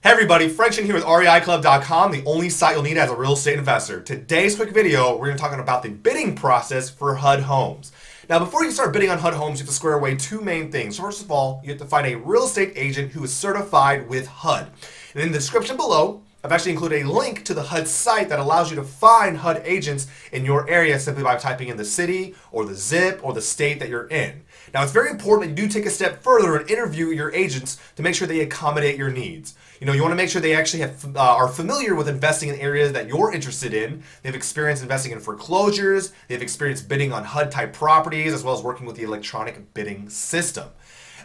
Hey everybody, French in here with REIClub.com, the only site you'll need as a real estate investor. Today's quick video, we're going to talk about the bidding process for HUD homes. Now, before you start bidding on HUD homes, you have to square away two main things. First of all, you have to find a real estate agent who is certified with HUD. And in the description below, I've actually included a link to the HUD site that allows you to find HUD agents in your area simply by typing in the city or the zip or the state that you're in. Now, it's very important that you do take a step further and interview your agents to make sure they accommodate your needs. You know, you want to make sure they actually are familiar with investing in areas that you're interested in. They have experience investing in foreclosures. They have experience bidding on HUD-type properties, as well as working with the electronic bidding system.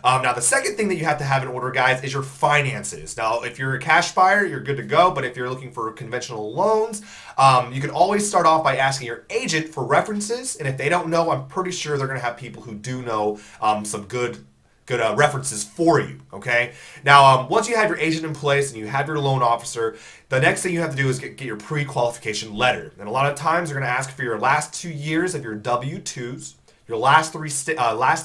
Now, the second thing that you have to have in order, guys, is your finances. Now, if you're a cash buyer, you're good to go. But if you're looking for conventional loans, you can always start off by asking your agent for references. And if they don't know, I'm pretty sure they're going to have people who do know some good references for you, okay? Now, once you have your agent in place and you have your loan officer, the next thing you have to do is get your pre-qualification letter. And a lot of times they're going to ask for your last 2 years of your W-2s, your last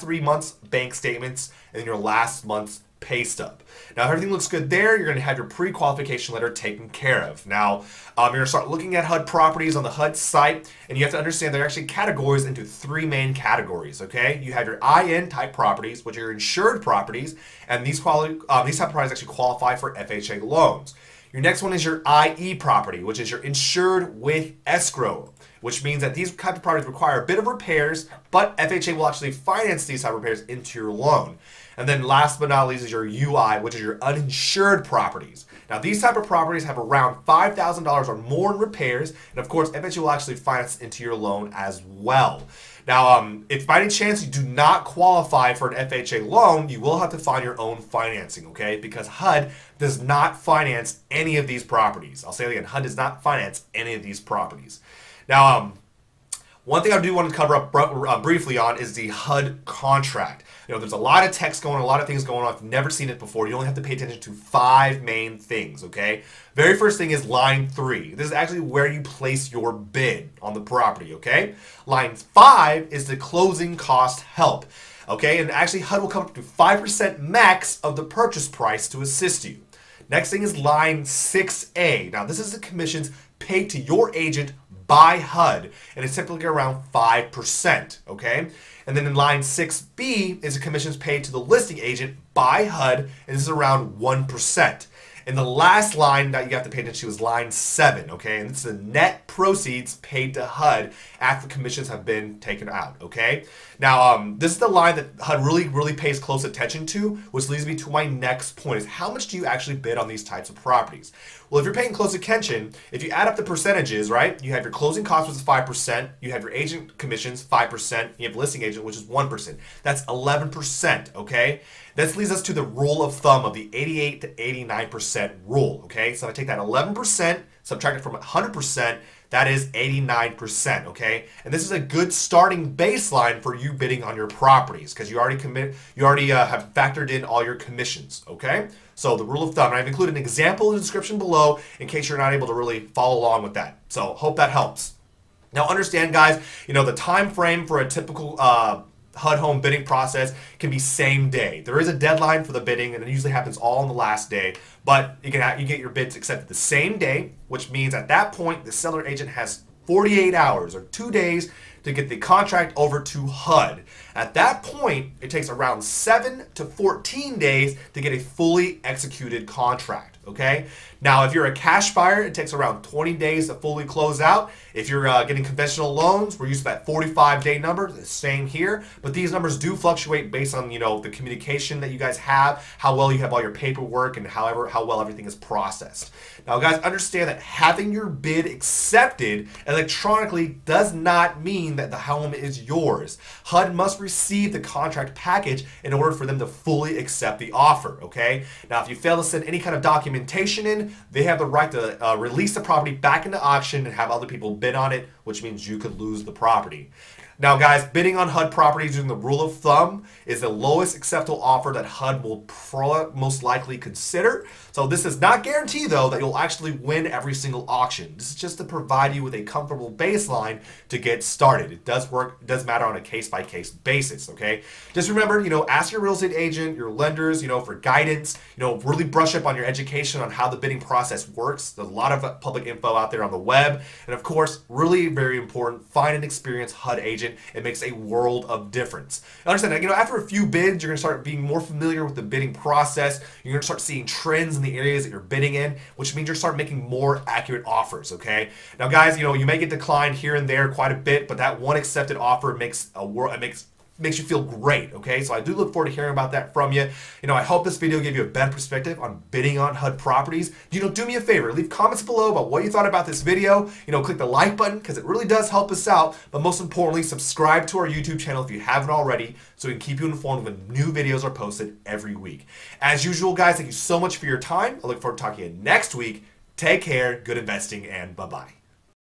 three months bank statements, and your last month's pay stub. Now, if everything looks good there, you're going to have your pre-qualification letter taken care of. Now, you're going to start looking at HUD properties on the HUD site, and you have to understand they're actually categorized into three main categories, okay? You have your IN type properties, which are your insured properties, and these type of properties actually qualify for FHA loans. Your next one is your IE property, which is your insured with escrow, which means that these type of properties require a bit of repairs, but FHA will actually finance these type of repairs into your loan. And then last but not least is your UI, which is your uninsured properties. Now, these type of properties have around $5,000 or more in repairs, and of course, FHA will actually finance into your loan as well. Now, if by any chance you do not qualify for an FHA loan, you will have to find your own financing, okay? Because HUD does not finance any of these properties. I'll say it again, HUD does not finance any of these properties. Now, one thing I do want to cover up briefly on is the HUD contract. You know, there's a lot of text going on, a lot of things going on. If you've never seen it before, you only have to pay attention to 5 main things, okay? Very first thing is line 3. This is actually where you place your bid on the property, okay? Line 5 is the closing cost help, okay? And actually, HUD will come up to 5% max of the purchase price to assist you. Next thing is line 6A. Now, this is the commissions paid to your agent by HUD, and it's typically around 5%, okay? And then in line 6B is the commissions paid to the listing agent by HUD, and this is around 1%. And the last line that you have to pay attention to is line 7, okay? And this is the net proceeds paid to HUD after commissions have been taken out, okay? Now, this is the line that HUD really pays close attention to, which leads me to my next point, is how much do you actually bid on these types of properties? Well, if you're paying close attention, if you add up the percentages, right, you have your closing costs, which is 5%, you have your agent commissions, 5%, you have listing agent, which is 1%. That's 11%, okay? This leads us to the rule of thumb of the 88 to 89% rule, okay? So if I take that 11%, subtract it from 100%, that is 89%, okay? And this is a good starting baseline for you bidding on your properties because you already have factored in all your commissions, okay? So the rule of thumb, and I've included an example in the description below in case you're not able to really follow along with that. So hope that helps. Now understand, guys, you know, the time frame for a typical HUD home bidding process can be same day. There is a deadline for the bidding, and it usually happens all on the last day. But you get your bids accepted the same day, which means at that point the seller agent has 48 hours or 2 days to get the contract over to HUD. At that point, it takes around 7 to 14 days to get a fully executed contract, okay? Now, if you're a cash buyer, it takes around 20 days to fully close out. If you're getting conventional loans, we're used to that 45-day number, the same here. But these numbers do fluctuate based on, you know, the communication that you guys have, how well you have all your paperwork, and how well everything is processed. Now, guys, understand that having your bid accepted electronically does not mean that the home is yours. HUD must receive the contract package in order for them to fully accept the offer, okay? Now, if you fail to send any kind of documentation in, they have the right to release the property back into auction and have other people bid on it, which means you could lose the property. Now, guys, bidding on HUD properties using the rule of thumb is the lowest acceptable offer that HUD will most likely consider. So this does not guarantee, though, that you'll actually win every single auction. This is just to provide you with a comfortable baseline to get started. It does work, it does matter on a case-by-case basis, okay? Just remember, ask your real estate agent, your lenders, for guidance, really brush up on your education on how the bidding process works. There's a lot of public info out there on the web. And of course, really very important, find an experienced HUD agent. It makes a world of difference. Understand that, after a few bids, you're going to start being more familiar with the bidding process. You're going to start seeing trends in the areas that you're bidding in, which means you're start making more accurate offers, okay? Now, guys, you may get declined here and there quite a bit, but that one accepted offer makes you feel great, okay? So I do look forward to hearing about that from you. I hope this video gave you a better perspective on bidding on HUD properties. Do me a favor, leave comments below about what you thought about this video. Click the like button because it really does help us out. But most importantly, subscribe to our YouTube channel if you haven't already so we can keep you informed when new videos are posted every week. As usual, guys, thank you so much for your time. I look forward to talking to you next week. Take care, good investing, and bye-bye.